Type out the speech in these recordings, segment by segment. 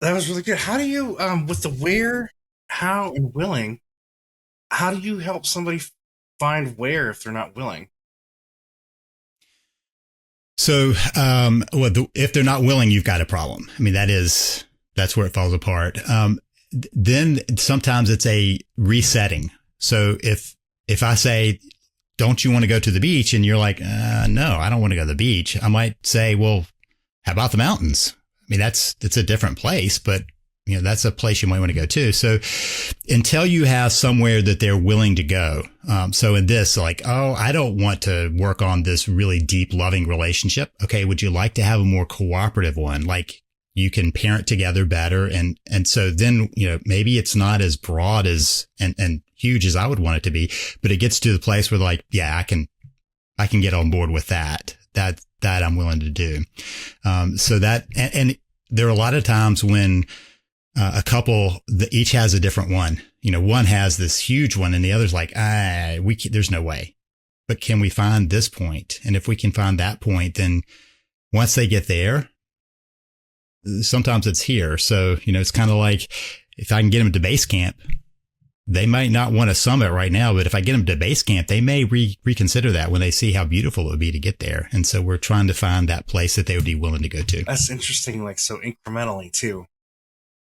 That was really good. How do you, with the where, how, and willing, how do you help somebody find where if they're not willing? So, if they're not willing, you've got a problem. I mean, that's where it falls apart. Then sometimes it's a resetting. So if I say, don't you want to go to the beach? And you're like, no, I don't want to go to the beach. I might say, well, how about the mountains? I mean, it's a different place, but that's a place you might want to go to. So until you have somewhere that they're willing to go. So in this, like, oh, I don't want to work on this really deep, loving relationship. Okay. Would you like to have a more cooperative one? Like you can parent together better. And so then, maybe it's not as broad and huge as I would want it to be, but it gets to the place where like, yeah, I can get on board with that I'm willing to do. So that, and there are a lot of times when, a couple that each has a different one. One has this huge one and the other's like, there's no way. But can we find this point? And if we can find that point, then once they get there, sometimes it's here. So, it's kind of like if I can get them to base camp, they might not want a summit right now, but if I get them to base camp, they may reconsider that when they see how beautiful it would be to get there. And so we're trying to find that place that they would be willing to go to. That's interesting. Like so incrementally too.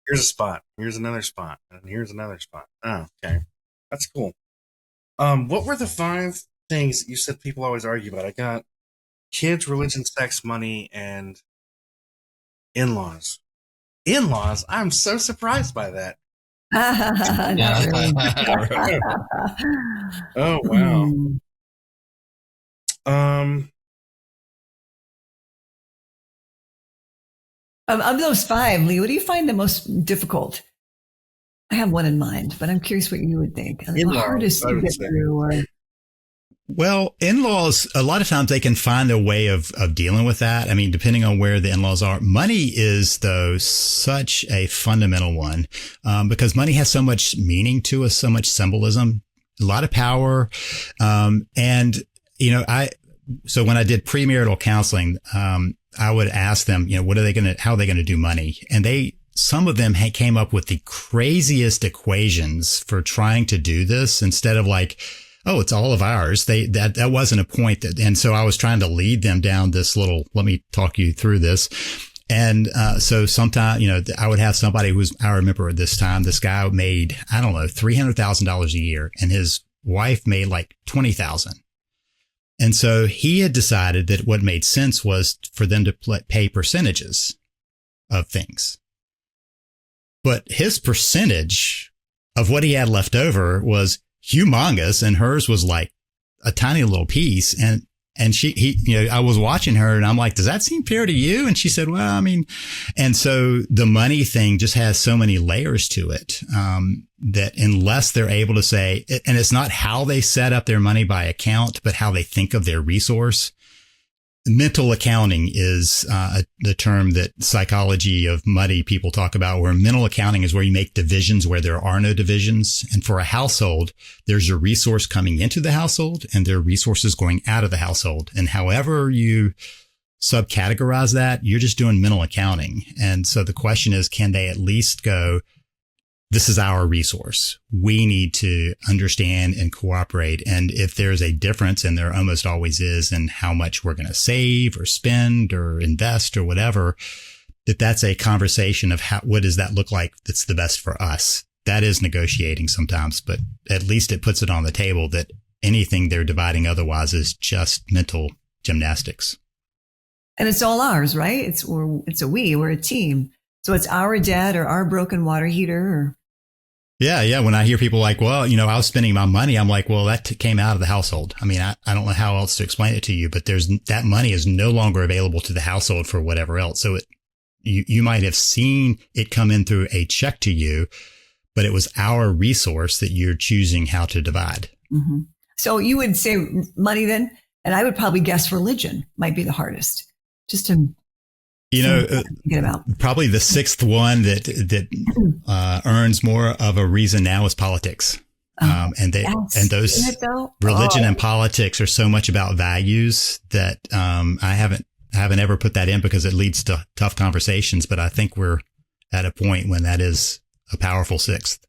Here's a spot. Here's another spot. And here's another spot. Oh, okay. That's cool. What were the 5 things that you said people always argue about? I got kids, religion, sex, money, and in-laws. In-laws? I'm so surprised by that. Not really. Oh, wow. Of those 5, Lee, what do you find the most difficult? I have one in mind, but I'm curious what you would think. The hardest to get through. Or... Well, in-laws, a lot of times they can find a way of dealing with that. I mean, depending on where the in-laws are. Money is, though, such a fundamental one because money has so much meaning to us, so much symbolism, a lot of power. So when I did premarital counseling, I would ask them, how are they going to do money? And some of them came up with the craziest equations for trying to do this instead of like, oh, it's all of ours. That wasn't a point and so I was trying to lead them down this little, let me talk you through this. And, so sometimes, I would have somebody I remember at this time, this guy made, I don't know, $300,000 a year and his wife made like 20,000. And so he had decided that what made sense was for them to pay percentages of things. But his percentage of what he had left over was humongous and hers was like a tiny little piece. And I was watching her and I'm like, does that seem fair to you? And she said, well, I mean, and so the money thing just has so many layers to it, that unless they're able to say, and it's not how they set up their money by account, but how they think of their resource. Mental accounting is the term that psychology of money people talk about, where mental accounting is where you make divisions where there are no divisions. And for a household, there's a resource coming into the household and there are resources going out of the household. And however you subcategorize that, you're just doing mental accounting. And so the question is, can they at least go, this is our resource. We need to understand and cooperate. And if there's a difference, and there almost always is, in how much we're going to save or spend or invest or whatever, that's a conversation of what does that look like that's the best for us. That is negotiating sometimes, but at least it puts it on the table that anything they're dividing otherwise is just mental gymnastics. And it's all ours, right? We're a team. So it's our debt or our broken water heater or... Yeah. When I hear people like, well, I was spending my money, I'm like, well, that came out of the household. I mean, I don't know how else to explain it to you, but that money is no longer available to the household for whatever else. So you might have seen it come in through a check to you, but it was our resource that you're choosing how to divide. Mm-hmm. So you would say money then, and I would probably guess religion might be the hardest. Just to probably the 6th one that earns more of a reason now is politics. Religion and politics are so much about values that I haven't ever put that in because it leads to tough conversations. But I think we're at a point when that is a powerful sixth.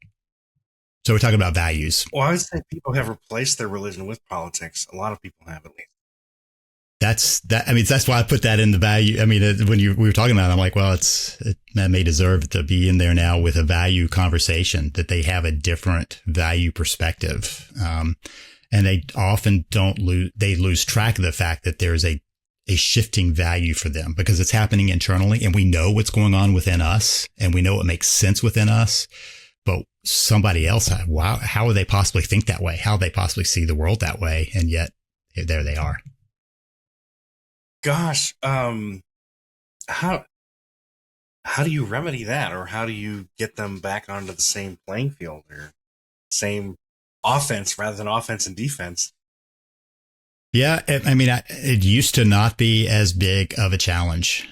So we're talking about values. Well, I would say people have replaced their religion with politics. A lot of people have, at least. That's why I put that in the value. I mean, when we were talking about it, I'm like, well, that may deserve to be in there now with a value conversation, that they have a different value perspective. And they often they lose track of the fact that there's a shifting value for them because it's happening internally and we know what's going on within us and we know what makes sense within us. But somebody else, wow, how would they possibly think that way? How would they possibly see the world that way? And yet there they are. Gosh, how do you remedy that, or how do you get them back onto the same playing field or same offense rather than offense and defense? Yeah, I mean, it used to not be as big of a challenge.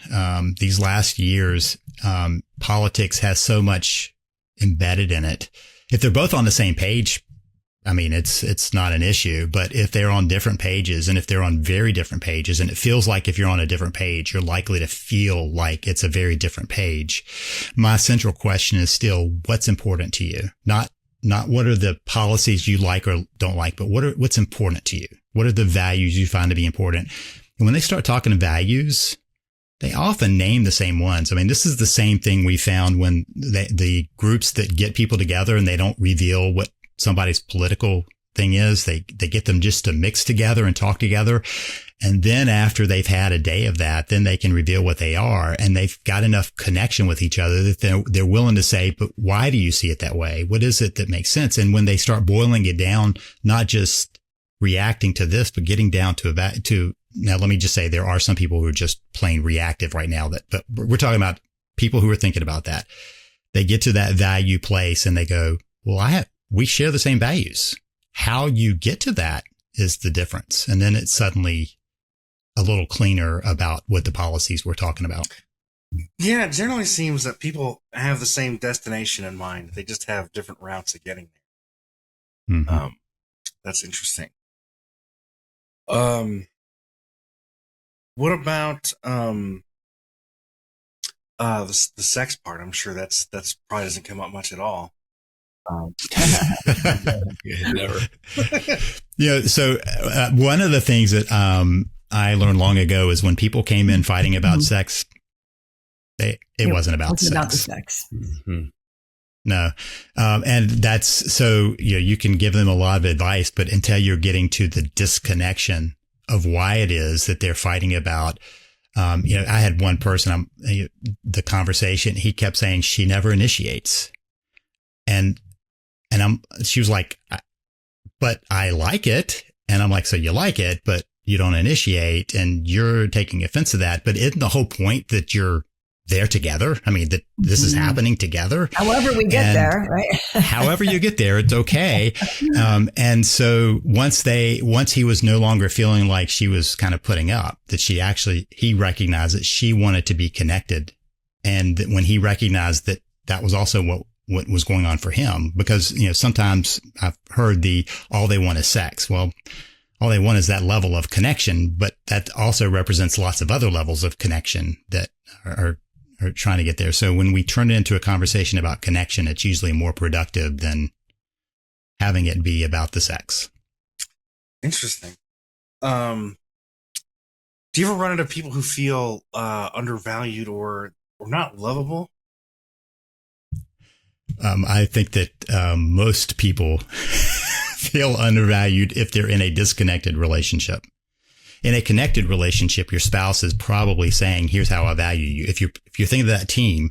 These last years, politics has so much embedded in it. If they're both on the same page, I mean, it's not an issue, but if they're on different pages and if they're on very different pages, and it feels like if you're on a different page, you're likely to feel like it's a very different page. My central question is still, what's important to you? Not what are the policies you like or don't like, but what's important to you? What are the values you find to be important? And when they start talking values, they often name the same ones. I mean, this is the same thing we found when the groups that get people together and they don't reveal what somebody's political thing is. They get them just to mix together and talk together. And then after they've had a day of that, then they can reveal what they are. And they've got enough connection with each other that they're willing to say, but why do you see it that way? What is it that makes sense? And when they start boiling it down, not just reacting to this, but getting down to now, let me just say there are some people who are just plain reactive right now but we're talking about people who are thinking about that. They get to that value place and they go, well, we share the same values. How you get to that is the difference. And then it's suddenly a little cleaner about what the policies we're talking about. Yeah, it generally seems that people have the same destination in mind. They just have different routes of getting there. Mm-hmm. That's interesting. What about the sex part? I'm sure that's probably doesn't come up much at all. Never. So one of the things that I learned long ago is when people came in fighting about sex, it wasn't about sex. About the sex. Mm-hmm. No. And that's so, you can give them a lot of advice, but until you're getting to the disconnection of why it is that they're fighting about, I had one person, the conversation, he kept saying she never initiates. And she was like, but I like it. And I'm like, so you like it, but you don't initiate and you're taking offense to that. But isn't the whole point that you're there together? I mean, that this is happening together. However we get there, right? However you get there, it's okay. And so once he was no longer feeling like she was kind of putting up, that he recognized that she wanted to be connected. And that when he recognized that was also what was going on for him, because, sometimes I've heard all they want is sex. Well, all they want is that level of connection, but that also represents lots of other levels of connection that are trying to get there. So when we turn it into a conversation about connection, it's usually more productive than having it be about the sex. Interesting. Do you ever run into people who feel undervalued or not lovable? I think that most people feel undervalued if they're in a disconnected relationship. In a connected relationship, your spouse is probably saying, here's how I value you. If you're thinking of that team,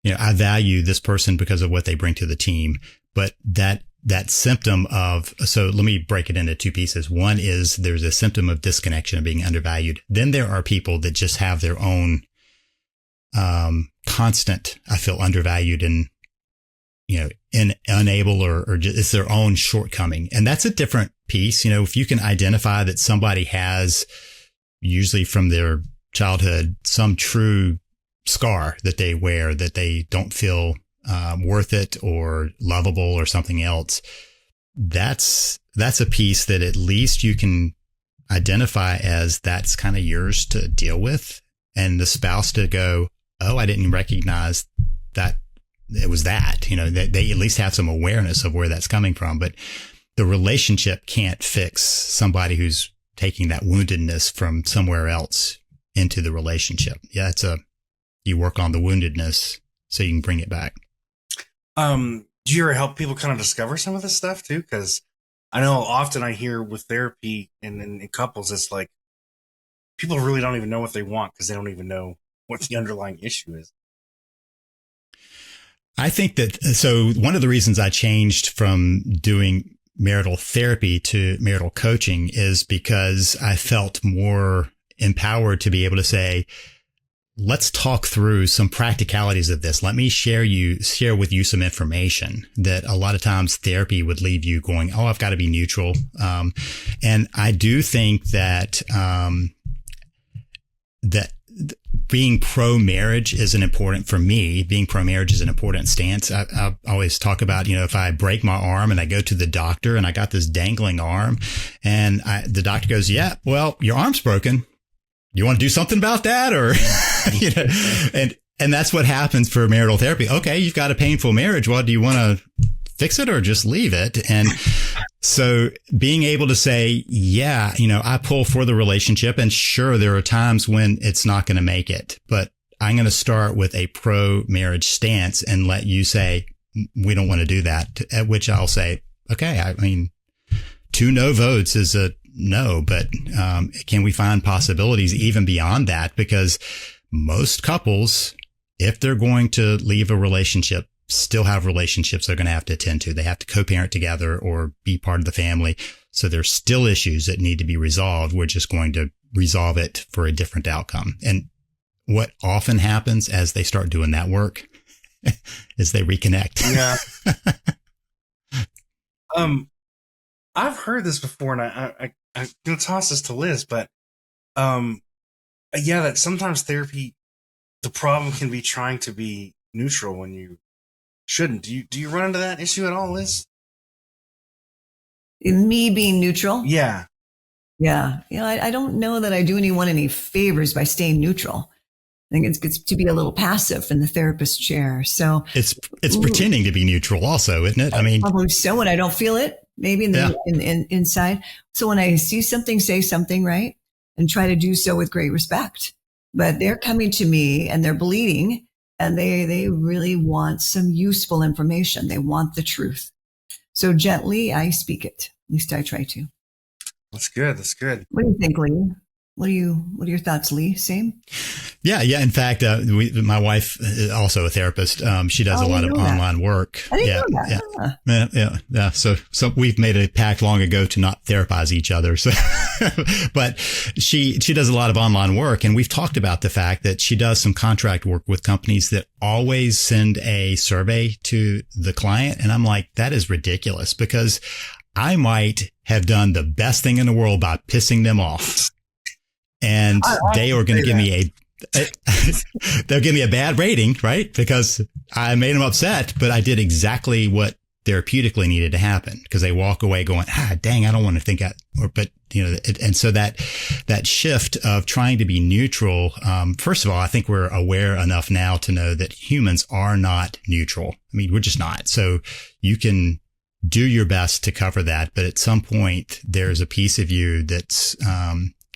I value this person because of what they bring to the team. But that symptom so let me break it into two pieces. One is there's a symptom of disconnection of being undervalued. Then there are people that just have their own constant, I feel undervalued and unable or just, it's their own shortcoming. And that's a different piece. If you can identify that somebody has, usually from their childhood, some true scar that they wear, that they don't feel worth it or lovable or something else, that's a piece that at least you can identify as that's kind of yours to deal with. And the spouse to go, oh, I didn't recognize that it was that, they at least have some awareness of where that's coming from. But the relationship can't fix somebody who's taking that woundedness from somewhere else into the relationship. Yeah, you work on the woundedness so you can bring it back. Do you ever help people kind of discover some of this stuff too? Because I know often I hear with therapy and in couples, it's like people really don't even know what they want because they don't even know what the underlying issue is. I think so one of the reasons I changed from doing marital therapy to marital coaching is because I felt more empowered to be able to say, let's talk through some practicalities of this. Let me share with you some information that a lot of times therapy would leave you going, oh, I've got to be neutral. And I do think that, that being pro-marriage is an important stance. I always talk about, if I break my arm and I go to the doctor and I got this dangling arm and the doctor goes, yeah, well, your arm's broken. You want to do something about that? Or, and that's what happens for marital therapy. Okay. You've got a painful marriage. Well, do you want to fix it or just leave it? And so being able to say, yeah, I pull for the relationship, and sure, there are times when it's not going to make it, but I'm going to start with a pro-marriage stance and let you say, we don't want to do that, at which I'll say, okay, 2 no votes is a no, but can we find possibilities even beyond that? Because most couples, if they're going to leave a relationship, still have relationships they're going to have to attend to. They have to co-parent together or be part of the family. So there's still issues that need to be resolved. We're just going to resolve it for a different outcome. And what often happens as they start doing that work is they reconnect. Yeah. I've heard this before, and I'm going to toss this to Liz, but yeah, that sometimes therapy, the problem can be trying to be neutral when you shouldn't. Do you run into that issue at all, Liz? Me being neutral? Yeah. Yeah. I don't know that I do anyone any favors by staying neutral. I think it's good to be a little passive in the therapist chair. So it's pretending to be neutral also, isn't it? Probably so when I don't feel it, maybe inside. So when I see something, say something, right? And try to do so with great respect. But they're coming to me and they're bleeding, and they really want some useful information. They want the truth. So gently, I speak it. At least I try to. That's good. That's good. What do you think, Lee? What are your thoughts, Lee? Same? Yeah. In fact, my wife is also a therapist. She does a lot of online work. I didn't know that. Yeah. So we've made a pact long ago to not therapize each other. So, but she does a lot of online work, and we've talked about the fact that she does some contract work with companies that always send a survey to the client. And I'm like, that is ridiculous, because I might have done the best thing in the world by pissing them off. And they are going to give me they'll give me a bad rating, right? Because I made them upset, but I did exactly what therapeutically needed to happen, because they walk away going, dang, I don't want to think that, and so that shift of trying to be neutral. First of all, I think we're aware enough now to know that humans are not neutral. We're just not. So you can do your best to cover that, but at some point there's a piece of you that's,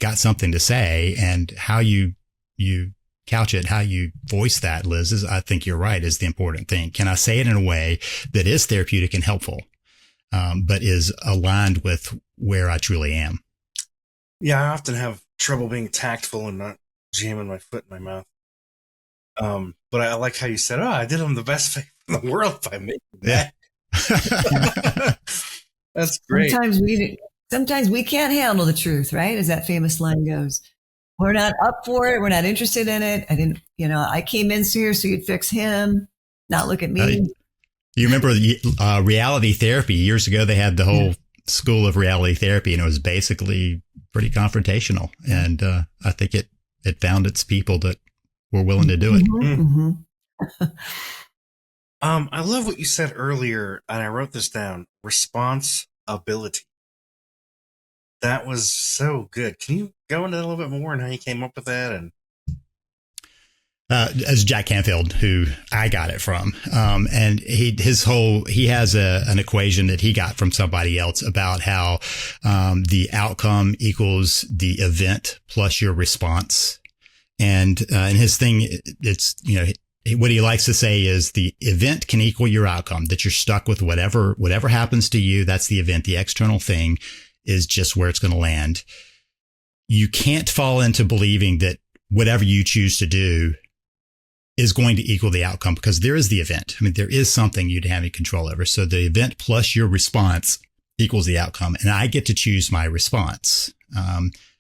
got something to say, and how you couch it, how you voice that, Liz, I think you're right, is the important thing. Can I say it in a way that is therapeutic and helpful, but is aligned with where I truly am? Yeah, I often have trouble being tactful and not jamming my foot in my mouth. But I like how you said, I did them the best favor in the world by making that. Yeah. That's great. Sometimes we can't handle the truth, right? As that famous line goes, we're not up for it. We're not interested in it. I came in here so you'd fix him, not look at me. You remember reality therapy years ago? They had the whole school of reality therapy, and it was basically pretty confrontational. And I think it found its people that were willing to do it. Mm-hmm. I love what you said earlier, and I wrote this down: responsibility. That was so good. Can you go into that a little bit more and how you came up with that? And As Jack Canfield, who I got it from. And he has an equation that he got from somebody else about how, the outcome equals the event plus your response. And his thing, it's, what he likes to say is the event can equal your outcome, that you're stuck with whatever happens to you. That's the event. The external thing is just where it's going to land. You can't fall into believing that whatever you choose to do is going to equal the outcome, because there is the event. I mean, there is something you'd have any control over. So the event plus your response equals the outcome. And I get to choose my response.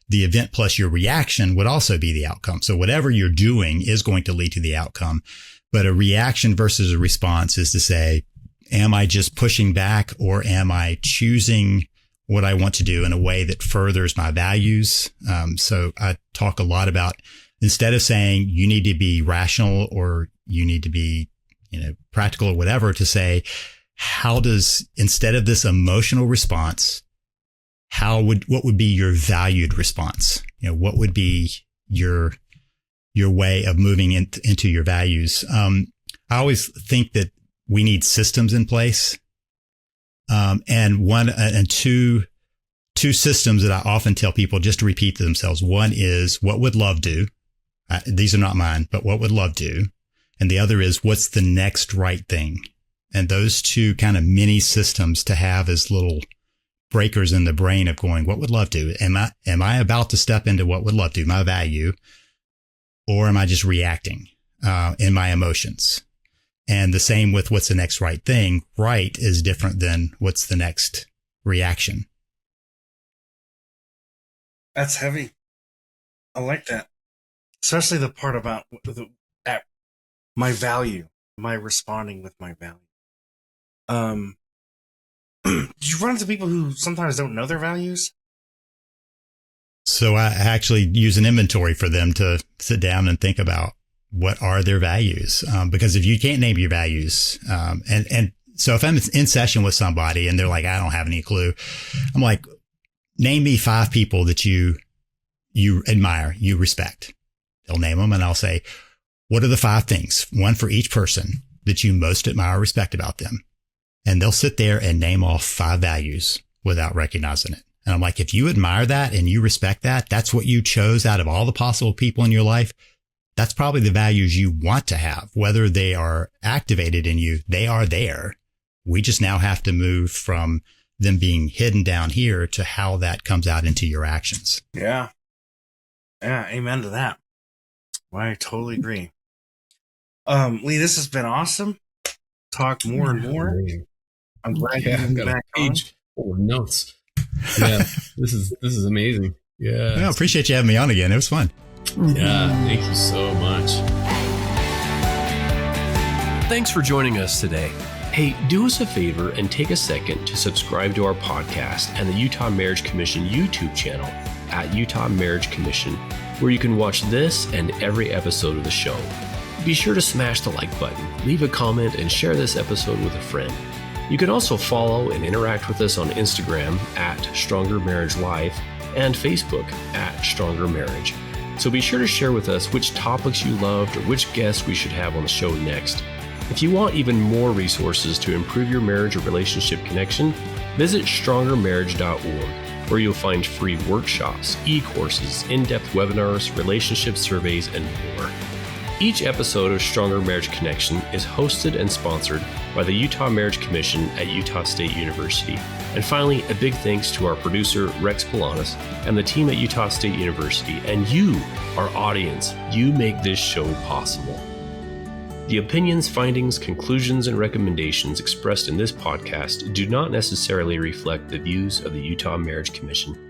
The event plus your reaction would also be the outcome. So whatever you're doing is going to lead to the outcome. But a reaction versus a response is to say, am I just pushing back, or am I choosing what I want to do in a way that furthers my values? So I talk a lot about, instead of saying you need to be rational or you need to be, practical or whatever, to say, instead of this emotional response, what would be your valued response? What would be your way of moving into your values? I always think that we need systems in place. And two systems that I often tell people just to repeat to themselves. One is, what would love do? These are not mine, but what would love do? And the other is, what's the next right thing? And those two kind of mini systems to have as little breakers in the brain of going, what would love do? Am I about to step into what would love do, my value? Or am I just reacting, in my emotions? And the same with what's the next right thing. Right is different than what's the next reaction. That's heavy. I like that. Especially the part about my value, my responding with my value. Do you run into people who sometimes don't know their values? So I actually use an inventory for them to sit down and think about what are their values. Because if you can't name your values, and so if I'm in session with somebody and they're like, I don't have any clue, I'm like, name me 5 people that you admire, you respect. They'll name them, and I'll say, what are the 5 things, one for each person, that you most admire or respect about them? And they'll sit there and name off 5 values without recognizing it. And I'm like, if you admire that and you respect that, that's what you chose out of all the possible people in your life. That's probably the values you want to have. Whether they are activated in you, they are there. We just now have to move from them being hidden down here to how that comes out into your actions. Yeah. Yeah. Amen to that. I totally agree. Lee, this has been awesome. Talk more and more. I'm glad I've got back a page full of notes. Yeah, this is amazing. Yeah. I appreciate you having me on again. It was fun. Yeah, thank you so much. Thanks for joining us today. Hey, do us a favor and take a second to subscribe to our podcast and the Utah Marriage Commission YouTube channel at Utah Marriage Commission, where you can watch this and every episode of the show. Be sure to smash the like button, leave a comment, and share this episode with a friend. You can also follow and interact with us on Instagram at Stronger Marriage Life and Facebook at Stronger Marriage. So be sure to share with us which topics you loved or which guests we should have on the show next. If you want even more resources to improve your marriage or relationship connection, visit strongermarriage.org, where you'll find free workshops, e-courses, in-depth webinars, relationship surveys, and more. Each episode of Stronger Marriage Connection is hosted and sponsored by the Utah Marriage Commission at Utah State University. And finally, a big thanks to our producer, Rex Polanis, and the team at Utah State University, and you, our audience. You make this show possible. The opinions, findings, conclusions, and recommendations expressed in this podcast do not necessarily reflect the views of the Utah Marriage Commission.